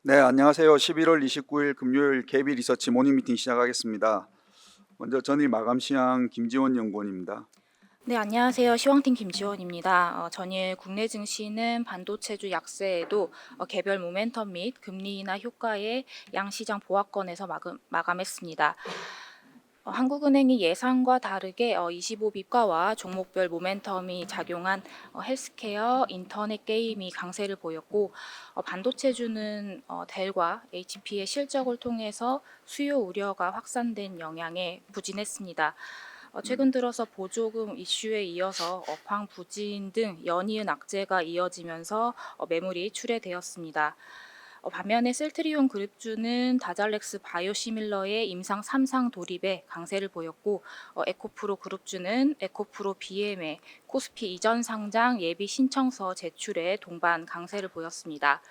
네, 안녕하세요. 11월 29일 금요일 KB 리서치 모닝 미팅 시작하겠습니다. 먼저 전일 마감 시황 김지원 연구원입니다. 네, 안녕하세요. 시황팀 김지원입니다. 전일 국내 증시는 반도체주 약세에도 개별 모멘텀 및 금리 인하 효과에 양시장 보합권에서 마감했습니다. 한국은행이 예상과 다르게 25비과와 종목별 모멘텀이 작용한 헬스케어, 인터넷 게임이 강세를 보였고, 반도체주는 델과 HP의 실적을 통해서 수요 우려가 확산된 영향에 부진했습니다. 최근 들어서 보조금 이슈에 이어서 업황 부진 등 연이은 악재가 이어지면서 매물이 출회되었습니다. 반면에 셀트리온 그룹주는 다잘렉스 바이오시밀러의 임상 3상 돌입에 강세를 보였고, 에코프로 그룹주는 에코프로 BM의 코스피 이전 상장 예비 신청서 제출에 동반 강세를 보였습니다.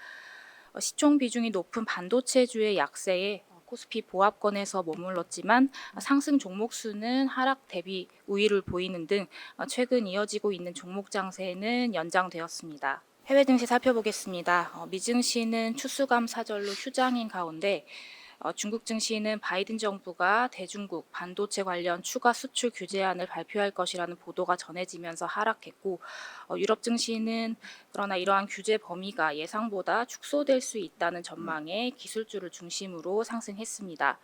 시총 비중이 높은 반도체주의 약세에 코스피 보합권에서 머물렀지만 상승 종목 수는 하락 대비 우위를 보이는 등 최근 이어지고 있는 종목 장세는 연장되었습니다. 해외 증시 살펴보겠습니다. 미증시는 추수감 사절로 휴장인 가운데 중국 증시는 바이든 정부가 대중국 반도체 관련 추가 수출 규제안을 발표할 것이라는 보도가 전해지면서 하락했고, 유럽 증시는 그러나 이러한 규제 범위가 예상보다 축소될 수 있다는 전망에 기술주를 중심으로 상승했습니다.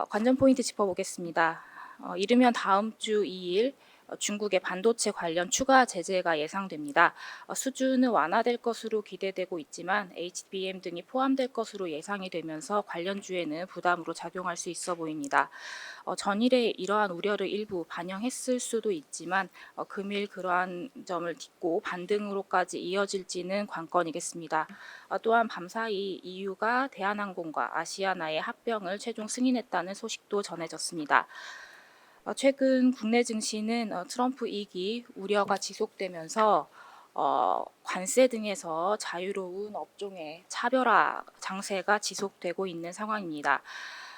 관전 포인트 짚어보겠습니다. 이르면 다음 주 2일 중국의 반도체 관련 추가 제재가 예상됩니다. 수준은 완화될 것으로 기대되고 있지만 HBM 등이 포함될 것으로 예상이 되면서 관련주에는 부담으로 작용할 수 있어 보입니다. 전일에 이러한 우려를 일부 반영했을 수도 있지만 금일 그러한 점을 딛고 반등으로까지 이어질지는 관건이겠습니다. 또한 밤사이 EU가 대한항공과 아시아나의 합병을 최종 승인했다는 소식도 전해졌습니다. 최근 국내 증시는 트럼프 2기 우려가 지속되면서 관세 등에서 자유로운 업종의 차별화 장세가 지속되고 있는 상황입니다.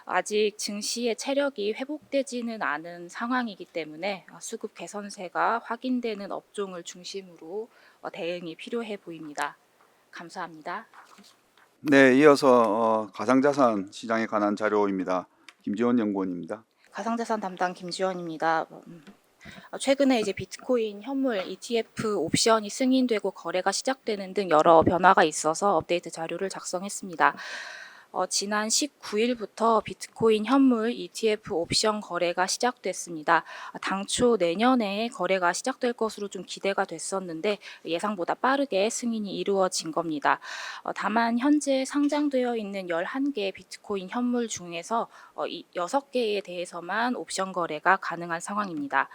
아직 증시의 체력이 회복되지는 않은 상황이기 때문에 수급 개선세가 확인되는 업종을 중심으로 대응이 필요해 보입니다. 감사합니다. 네, 이어서 가상자산 시장에 관한 자료입니다. 김지원 연구원입니다. 가상자산 담당 김지원입니다. 최근에 이제 비트코인 현물 ETF 옵션이 승인되고 거래가 시작되는 등 여러 변화가 있어서 업데이트 자료를 작성했습니다. 지난 19일부터 비트코인 현물 ETF 옵션 거래가 시작됐습니다. 당초 내년에 거래가 시작될 것으로 좀 기대가 됐었는데 예상보다 빠르게 승인이 이루어진 겁니다. 다만 현재 상장되어 있는 11개 비트코인 현물 중에서 6개에 대해서만 옵션 거래가 가능한 상황입니다.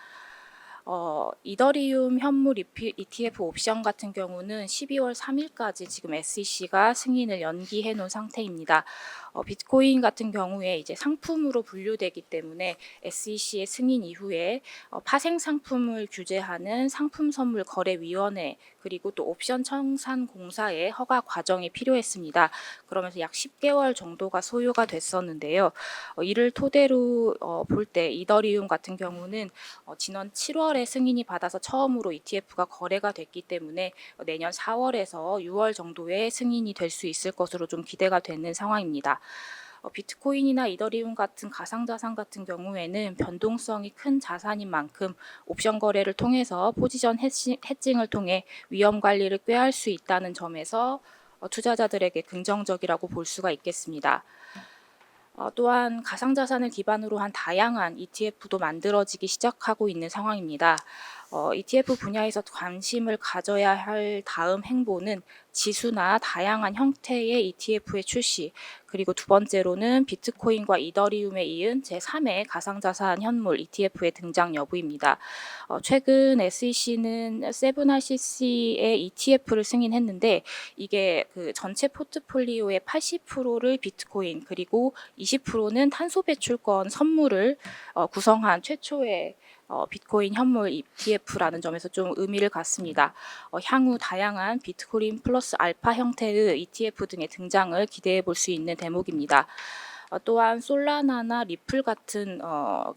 이더리움 현물 ETF 옵션 같은 경우는 12월 3일까지 지금 SEC가 승인을 연기해 놓은 상태입니다. 비트코인 같은 경우에 이제 상품으로 분류되기 때문에 SEC의 승인 이후에 파생 상품을 규제하는 상품 선물 거래위원회 그리고 또 옵션 청산 공사의 허가 과정이 필요했습니다. 그러면서 약 10개월 정도가 소요가 됐었는데요. 이를 토대로 볼 때 이더리움 같은 경우는 지난 7월에 승인이 받아서 처음으로 ETF가 거래가 됐기 때문에 내년 4월에서 6월 정도에 승인이 될 수 있을 것으로 좀 기대가 되는 상황입니다. 비트코인이나 이더리움 같은 가상자산 같은 경우에는 변동성이 큰 자산인 만큼 옵션 거래를 통해서 포지션 해칭을 통해 위험 관리를 꾀할 수 있다는 점에서 투자자들에게 긍정적이라고 볼 수가 있겠습니다. 또한 가상자산을 기반으로 한 다양한 ETF도 만들어지기 시작하고 있는 상황입니다. ETF 분야에서 관심을 가져야 할 다음 행보는 지수나 다양한 형태의 ETF의 출시, 그리고 두 번째로는 비트코인과 이더리움에 이은 제3의 가상자산 현물 ETF의 등장 여부입니다. 최근 SEC는 7RCC의 ETF를 승인했는데 이게 그 전체 포트폴리오의 80%를 비트코인 그리고 20%는 탄소 배출권 선물을 구성한 최초의 비트코인 현물 ETF라는 점에서 좀 의미를 갖습니다. 향후 다양한 비트코인 플러스 알파 형태의 ETF 등의 등장을 기대해 볼 수 있는 대목입니다. 또한 솔라나나 리플 같은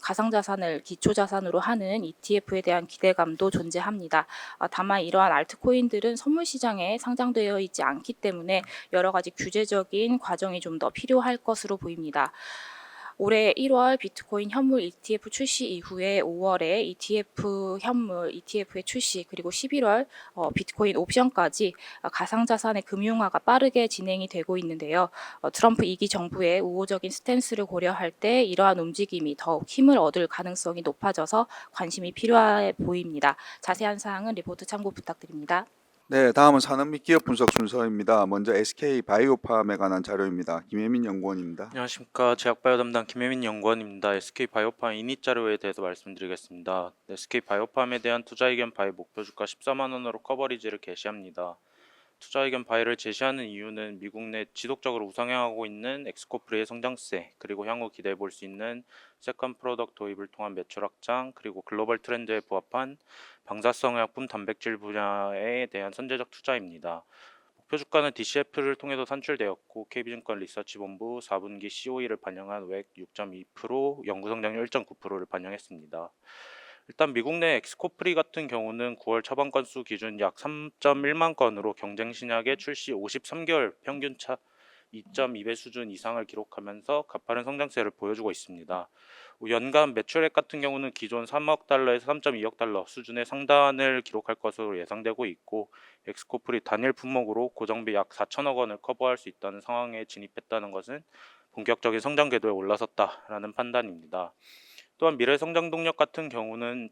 가상자산을 기초자산으로 하는 ETF에 대한 기대감도 존재합니다. 다만 이러한 알트코인들은 선물 시장에 상장되어 있지 않기 때문에 여러 가지 규제적인 과정이 좀 더 필요할 것으로 보입니다. 올해 1월 비트코인 현물 ETF 출시 이후에 5월에 ETF 현물 ETF의 출시, 그리고 11월 비트코인 옵션까지 가상자산의 금융화가 빠르게 진행이 되고 있는데요. 트럼프 2기 정부의 우호적인 스탠스를 고려할 때 이러한 움직임이 더욱 힘을 얻을 가능성이 높아져서 관심이 필요해 보입니다. 자세한 사항은 리포트 참고 부탁드립니다. 네, 다음은 산업 및 기업 분석 순서입니다. 먼저 SK 바이오팜에 관한 자료입니다. 김혜민 연구원입니다. 안녕하십니까. 제약바이오 담당 김혜민 연구원입니다. SK바이오팜 이닛 자료에 대해서 말씀드리겠습니다. SK바이오팜에 대한 투자 의견 바이 목표 주가 14만 원으로 커버리지를 개시합니다. 투자 의견 바이를 제시하는 이유는 미국 내 지속적으로 우상향하고 있는 엑스코프리의 성장세, 그리고 향후 기대해 볼 수 있는 세컨 프로덕트 도입을 통한 매출 확장, 그리고 글로벌 트렌드에 부합한 방사성 의약품 단백질 분야에 대한 선제적 투자입니다. 목표 주가는 DCF를 통해서 산출되었고 KB증권 리서치본부 4분기 COE를 반영한 웩 6.2%, 연구성장률 1.9%를 반영했습니다. 일단 미국 내 엑스코프리 같은 경우는 9월 처방 건수 기준 약 3.1만 건으로 경쟁 신약의 출시 53개월 평균차 2.2배 수준 이상을 기록하면서 가파른 성장세를 보여주고 있습니다. 연간 매출액 같은 경우는 기존 3억 달러에서 3.2억 달러 수준의 상단을 기록할 것으로 예상되고 있고, 엑스코프리 단일 품목으로 고정비 약 4천억 원을 커버할 수 있다는 상황에 진입했다는 것은 본격적인 성장 궤도에 올라섰다라는 판단입니다. 또한 미래 성장 동력 같은 경우는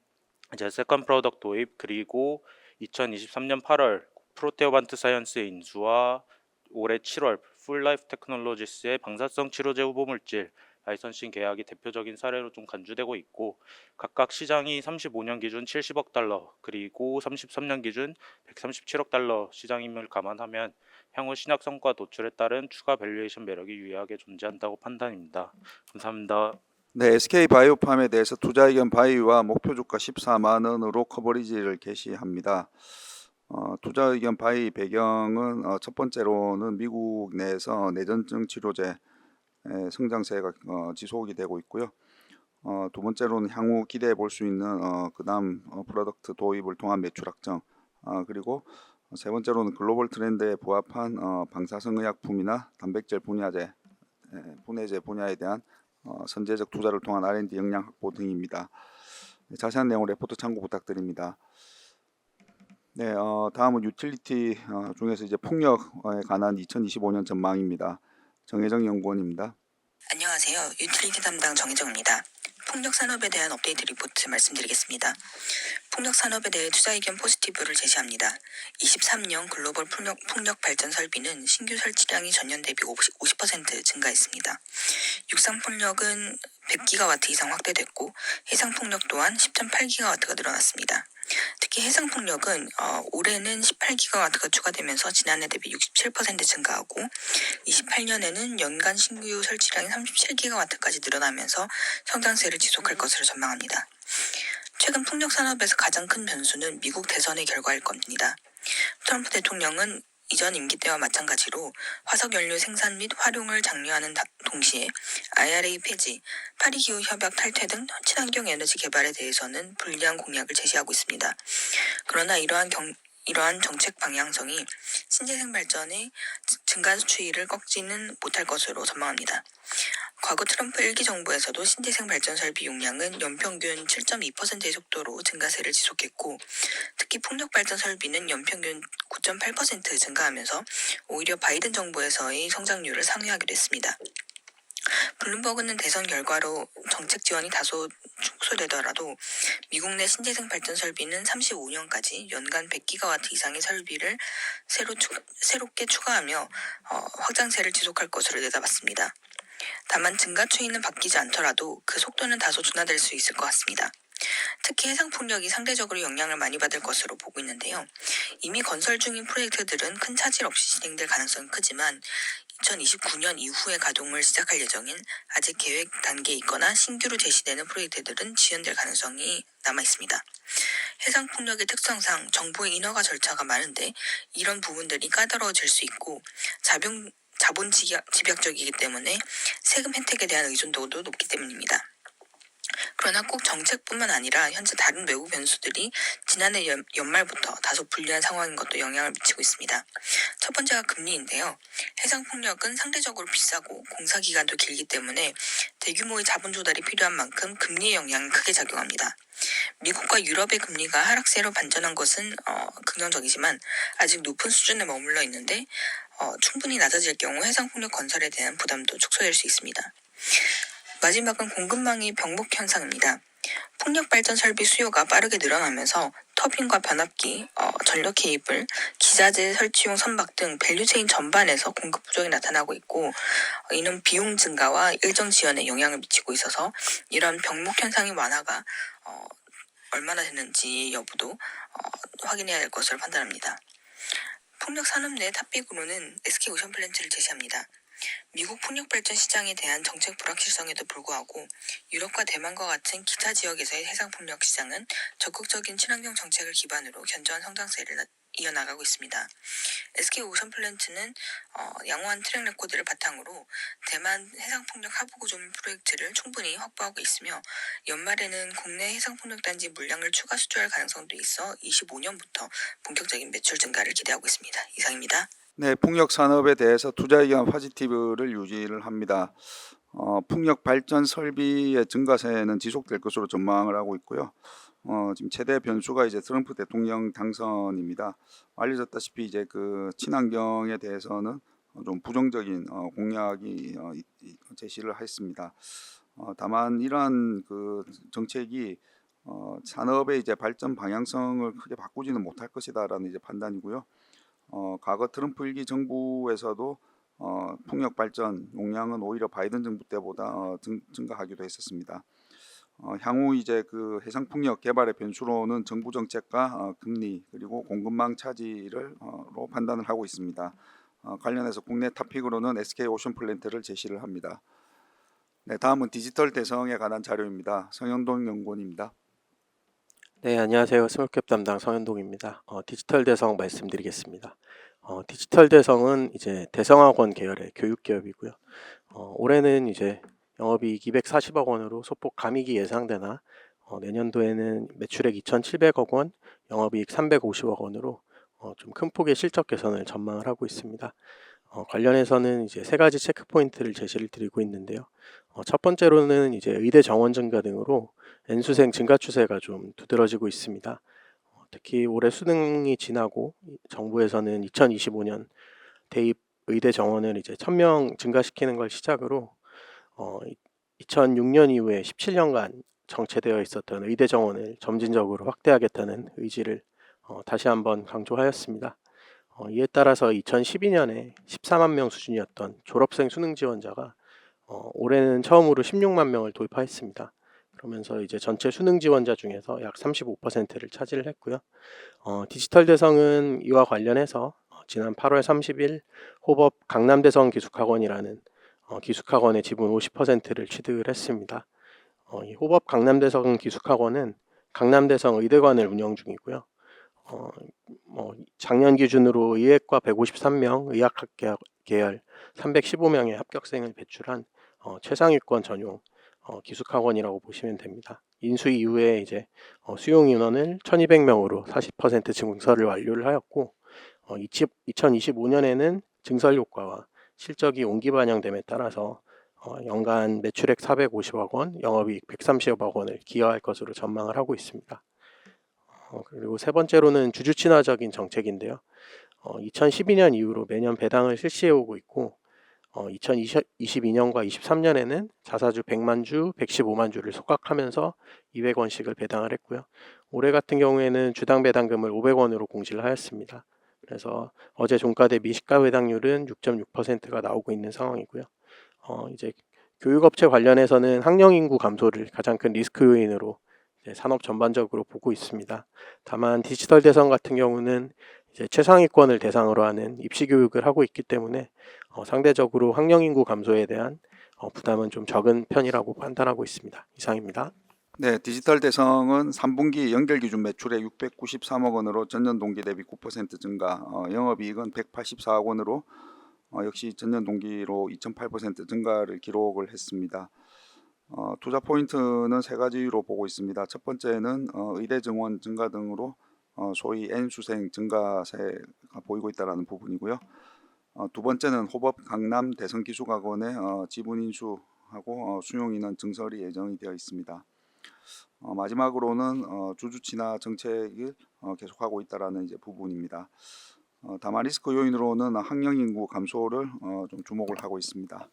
이제 세컨 프로덕트 도입, 그리고 2023년 8월 프로테오반트 사이언스의 인수와 올해 7월 풀라이프 테크놀로지스의 방사성 치료제 후보 물질 라이선싱 계약이 대표적인 사례로 좀 간주되고 있고, 각각 시장이 35년 기준 70억 달러 그리고 33년 기준 137억 달러 시장임을 감안하면 향후 신약 성과 도출에 따른 추가 밸류에이션 매력이 유의하게 존재한다고 판단입니다. 감사합니다. 네, SK 바이오팜에 대해서 투자 의견 바이와 목표 주가 14만 원으로 커버리지를 개시합니다. 투자 의견 바이 배경은 첫 번째로는 미국 내에서 뇌전증 치료제 성장세가 지속이 되고 있고요. 두 번째로는 향후 기대해 볼 수 있는 그다음 프로덕트 도입을 통한 매출 확정, 그리고 세 번째로는 글로벌 트렌드에 부합한 방사성 의약품이나 단백질 분야제, 분해제 분야에 대한 선제적 투자를 통한 R&D 역량 확보 등입니다. 자세한 내용 레포트 참고 부탁드립니다. 네, 다음은 유틸리티 중에서 이제 폭력에 관한 2025년 전망입니다. 정혜정 연구원입니다. 안녕하세요. 유틸리티 담당 정혜정입니다. 폭력 산업에 대한 업데이트 리포트 말씀드리겠습니다. 폭력 산업에 대해 투자 의견 포지티브를 제시합니다. 23년 글로벌 폭력 발전 설비는 신규 설치량이 전년 대비 50% 증가했습니다. 육상 폭력은 100기가와트 이상 확대됐고, 해상 폭력 또한 10.8기가와트가 늘어났습니다. 특히 해상 폭력은 올해는 18기가와트가 추가되면서 지난해 대비 67% 증가하고, 28년에는 연간 신규 설치량이 37기가와트까지 늘어나면서 성장세를 지속할 것으로 전망합니다. 최근 폭력 산업에서 가장 큰 변수는 미국 대선의 결과일 겁니다. 트럼프 대통령은 이전 임기 때와 마찬가지로 화석연료 생산 및 활용을 장려하는 동시에 IRA 폐지, 파리기후 협약 탈퇴 등 친환경 에너지 개발에 대해서는 불리한 공약을 제시하고 있습니다. 그러나 이러한 정책 방향성이 신재생 발전의 증가 추이를 꺾지는 못할 것으로 전망합니다. 과거 트럼프 1기 정부에서도 신재생 발전 설비 용량은 연평균 7.2%의 속도로 증가세를 지속했고, 특히 풍력 발전 설비는 연평균 9.8% 증가하면서 오히려 바이든 정부에서의 성장률을 상회하기도 했습니다. 블룸버그는 대선 결과로 정책 지원이 다소 축소되더라도 미국 내 신재생 발전 설비는 35년까지 연간 100기가와트 이상의 설비를 새롭게 추가하며 확장세를 지속할 것으로 내다봤습니다. 다만 증가 추이는 바뀌지 않더라도 그 속도는 다소 둔화될 수 있을 것 같습니다. 특히 해상 풍력이 상대적으로 영향을 많이 받을 것으로 보고 있는데요. 이미 건설 중인 프로젝트들은 큰 차질 없이 진행될 가능성이 크지만 2029년 이후에 가동을 시작할 예정인 아직 계획 단계에 있거나 신규로 제시되는 프로젝트들은 지연될 가능성이 남아 있습니다. 해상 풍력의 특성상 정부의 인허가 절차가 많은데 이런 부분들이 까다로워질 수 있고 자본 집약적이기 때문에 세금 혜택에 대한 의존도도 높기 때문입니다. 그러나 꼭 정책뿐만 아니라 현재 다른 외부 변수들이 지난해 연말부터 다소 불리한 상황인 것도 영향을 미치고 있습니다. 첫 번째가 금리인데요. 해상폭력은 상대적으로 비싸고 공사기간도 길기 때문에 대규모의 자본 조달이 필요한 만큼 금리의 영향이 크게 작용합니다. 미국과 유럽의 금리가 하락세로 반전한 것은 긍정적이지만 아직 높은 수준에 머물러 있는데 충분히 낮아질 경우 해상폭력 건설에 대한 부담도 축소될 수 있습니다. 마지막은 공급망의 병목 현상입니다. 풍력 발전 설비 수요가 빠르게 늘어나면서 터빈과 변압기, 전력 케이블, 기자재 설치용 선박 등 밸류체인 전반에서 공급 부족이 나타나고 있고 이는 비용 증가와 일정 지연에 영향을 미치고 있어서 이런 병목 현상의 완화가 얼마나 되는지 여부도 확인해야 할 것으로 판단합니다. 풍력 산업 내 탑픽으로는 SK 오션플랜트를 제시합니다. 미국 풍력발전 시장에 대한 정책 불확실성에도 불구하고 유럽과 대만과 같은 기타 지역에서의 해상풍력 시장은 적극적인 친환경 정책을 기반으로 견조한 성장세를 이어나가고 있습니다. SK 오션플랜트는 양호한 트랙 레코드를 바탕으로 대만 해상풍력 하부구조물 프로젝트를 충분히 확보하고 있으며 연말에는 국내 해상풍력단지 물량을 추가 수주할 가능성도 있어 25년부터 본격적인 매출 증가를 기대하고 있습니다. 이상입니다. 네, 풍력 산업에 대해서 투자 의견 포지티브를 유지를 합니다. 풍력 발전 설비의 증가세는 지속될 것으로 전망을 하고 있고요. 지금 최대 변수가 이제 트럼프 대통령 당선입니다. 알려졌다시피 이제 그 친환경에 대해서는 좀 부정적인 공약이 제시를 했습니다. 다만 이러한 그 정책이 산업의 이제 발전 방향성을 크게 바꾸지는 못할 것이다라는 이제 판단이고요. 과거 트럼프 일기 정부에서도 풍력 발전 용량은 오히려 바이든 정부 때보다 증가하기도 했었습니다. 향후 이제 그 해상 풍력 개발의 변수로는 정부 정책과 금리 그리고 공급망 차질로 판단을 하고 있습니다. 관련해서 국내 탑픽으로는 SK 오션플랜트를 제시를 합니다. 네, 다음은 디지털 대성에 관한 자료입니다. 성현동 연구원입니다. 네, 안녕하세요. 스몰캡 담당 성현동입니다. 디지털 대성 말씀드리겠습니다. 디지털 대성은 이제 대성학원 계열의 교육 기업이고요. 올해는 이제 영업이익 240억 원으로 소폭 감익이 예상되나 내년도에는 매출액 2,700억 원, 영업이익 350억 원으로 좀 큰 폭의 실적 개선을 전망을 하고 있습니다. 관련해서는 이제 세 가지 체크 포인트를 제시를 드리고 있는데요. 첫 번째로는 이제 의대 정원 증가 등으로 N수생 증가 추세가 좀 두드러지고 있습니다. 특히 올해 수능이 지나고 정부에서는 2025년 대입 의대 정원을 이제 1,000명 증가시키는 걸 시작으로 2006년 이후에 17년간 정체되어 있었던 의대 정원을 점진적으로 확대하겠다는 의지를 다시 한번 강조하였습니다. 이에 따라서 2012년에 14만 명 수준이었던 졸업생 수능 지원자가 올해는 처음으로 16만 명을 돌파했습니다. 그러면서 이제 전체 수능 지원자 중에서 약 35%를 차지를 했고요. 디지털 대성은 이와 관련해서 지난 8월 30일 호법 강남대성 기숙학원이라는 기숙학원의 지분 50%를 취득을 했습니다. 이 호법 강남대성 기숙학원은 강남대성 의대관을 운영 중이고요. 작년 기준으로 의예과 153명, 의학학 계열 315명의 합격생을 배출한 최상위권 전용 기숙학원이라고 보시면 됩니다. 인수 이후에 이제 수용 인원을 1,200명으로 40% 증설을 완료를 하였고 2025년에는 증설 효과와 실적이 온기 반영됨에 따라서 연간 매출액 450억 원, 영업이익 130억 원을 기여할 것으로 전망을 하고 있습니다. 그리고 세 번째로는 주주 친화적인 정책인데요. 2012년 이후로 매년 배당을 실시해 오고 있고 2022년과 23년에는 자사주 100만 주, 115만 주를 속각하면서 200원씩을 배당을 했고요. 올해 같은 경우에는 주당 배당금을 500원으로 공시를 하였습니다. 그래서 어제 종가 대비 시가 배당률은 6.6%가 나오고 있는 상황이고요. 이제 교육업체 관련해서는 학령 인구 감소를 가장 큰 리스크 요인으로 산업 전반적으로 보고 있습니다. 다만 디지털 대성 같은 경우는 이제 최상위권을 대상으로 하는 입시 교육을 하고 있기 때문에 상대적으로 학령 인구 감소에 대한 부담은 좀 적은 편이라고 판단하고 있습니다. 이상입니다. 네, 디지털 대성은 3분기 연결 기준 매출액 693억 원으로 전년 동기 대비 9% 증가, 영업이익은 184억 원으로 역시 전년 동기로 2.8% 증가를 기록을 했습니다. 투자 포인트는 세 가지로 보고 있습니다. 첫 번째는 의대 증원 증가 등으로 소위 N수생 증가세가 보이고 있다는 부분이고요. 두 번째는 호법 강남 대성기술학원의 지분 인수하고 수용 인원 증설이 예정이 되어 있습니다. 마지막으로는 주주 친화 정책을 계속하고 있다는 이제 부분입니다. 다만 리스크 요인으로는 학령 인구 감소를 좀 주목을 하고 있습니다.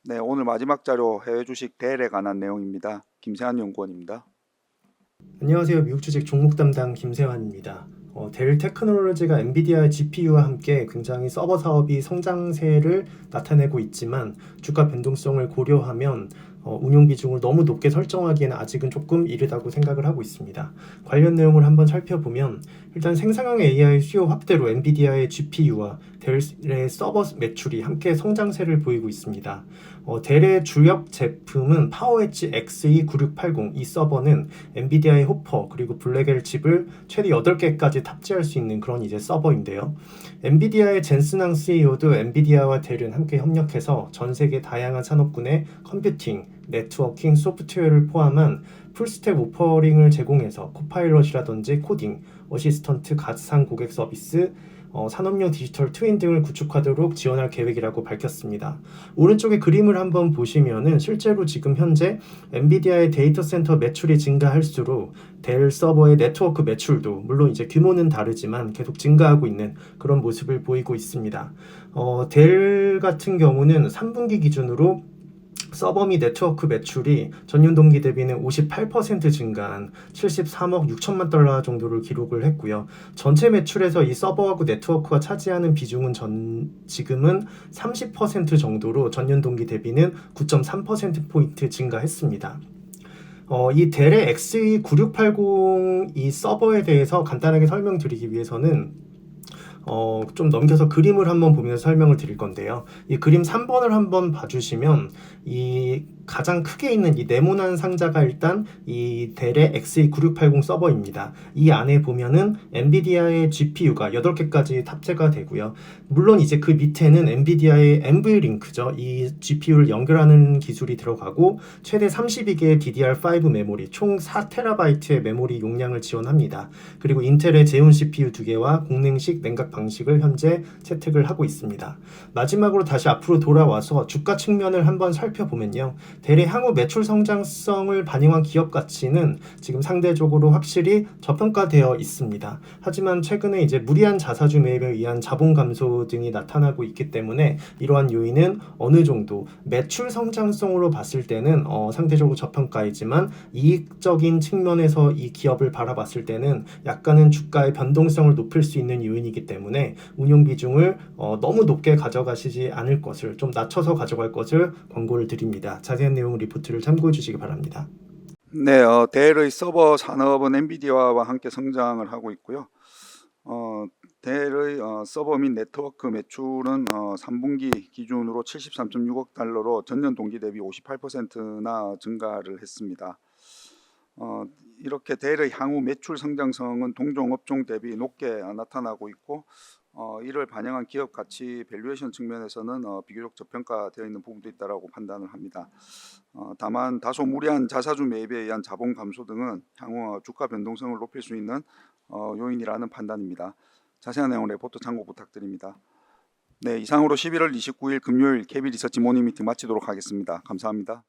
네, 오늘 마지막 자료 해외 주식 델에 관한 내용입니다. 김세환 연구원입니다. 안녕하세요. 미국 주식 종목 담당 김세환입니다. 델 테크놀로지가 엔비디아 GPU와 함께 굉장히 서버 사업이 성장세를 나타내고 있지만 주가 변동성을 고려하면 운용 비중을 너무 높게 설정하기에는 아직은 조금 이르다고 생각을 하고 있습니다. 관련 내용을 한번 살펴보면 일단 생성형 AI 수요 확대로 엔비디아의 GPU와 델의 서버 매출이 함께 성장세를 보이고 있습니다. 델의 주력 제품은 파워엣지 XE9680 이 서버는 엔비디아의 호퍼 그리고 블랙엘 칩을 최대 8개까지 탑재할 수 있는 그런 이제 서버인데요. 엔비디아의 젠슨항 CEO도 엔비디아와 델은 함께 협력해서 전 세계 다양한 산업군의 컴퓨팅, 네트워킹, 소프트웨어를 포함한 풀스택 오퍼링을 제공해서 코파일럿이라든지 코딩, 어시스턴트, 가상 고객 서비스, 산업용 디지털 트윈 등을 구축하도록 지원할 계획이라고 밝혔습니다. 오른쪽에 그림을 한번 보시면은 실제로 지금 현재 엔비디아의 데이터 센터 매출이 증가할수록 델 서버의 네트워크 매출도 물론 이제 규모는 다르지만 계속 증가하고 있는 그런 모습을 보이고 있습니다. 델 같은 경우는 3분기 기준으로 서버 및 네트워크 매출이 전년 동기 대비는 58% 증가한 73억 6천만 달러 정도를 기록을 했고요. 전체 매출에서 이 서버하고 네트워크가 차지하는 비중은 지금은 30% 정도로 전년 동기 대비는 9.3%포인트 증가했습니다. 이 델의 XE9680 이 서버에 대해서 간단하게 설명드리기 위해서는 좀 넘겨서 그림을 한번 보면서 설명을 드릴 건데요. 이 그림 3번을 한번 봐주시면 이 가장 크게 있는 이 네모난 상자가 일단 이 델의 XE9680 서버입니다. 이 안에 보면은 엔비디아의 GPU가 8개까지 탑재가 되고요. 물론 이제 그 밑에는 엔비디아의 NVLink죠. 이 GPU를 연결하는 기술이 들어가고 최대 32개의 DDR5 메모리, 총 4TB의 메모리 용량을 지원합니다. 그리고 인텔의 제온 CPU 2개와 공냉식 냉각 방식을 현재 채택을 하고 있습니다. 마지막으로 다시 앞으로 돌아와서 주가 측면을 한번 살펴보면요. 델의 향후 매출 성장성을 반영한 기업 가치는 지금 상대적으로 확실히 저평가되어 있습니다. 하지만 최근에 이제 무리한 자사주 매입에 의한 자본 감소 등이 나타나고 있기 때문에 이러한 요인은 어느 정도 매출 성장성으로 봤을 때는 상대적으로 저평가이지만 이익적인 측면에서 이 기업을 바라봤을 때는 약간은 주가의 변동성을 높일 수 있는 요인이기 때문에 운용 비중을 너무 높게 가져가시지 않을 것을 좀 낮춰서 가져갈 것을 권고를 드립니다. 자세한 내용 리포트를 참고해 주시기 바랍니다. 네, 델의 서버 산업은 엔비디아와 함께 성장을 하고 있고요. 델의 서버 및 네트워크 매출은 3분기 기준으로 73.6억 달러로 전년 동기 대비 58%나 증가를 했습니다. 이렇게 델의 향후 매출 성장성은 동종 업종 대비 높게 나타나고 있고 이를 반영한 기업 가치 밸류에이션 측면에서는 비교적 저평가되어 있는 부분도 있다고 판단을 합니다. 다만 다소 무리한 자사주 매입에 의한 자본 감소 등은 향후 주가 변동성을 높일 수 있는 요인이라는 판단입니다. 자세한 내용 레포트 참고 부탁드립니다. 네, 이상으로 11월 29일 금요일 KB 리서치 모닝 미팅 마치도록 하겠습니다. 감사합니다.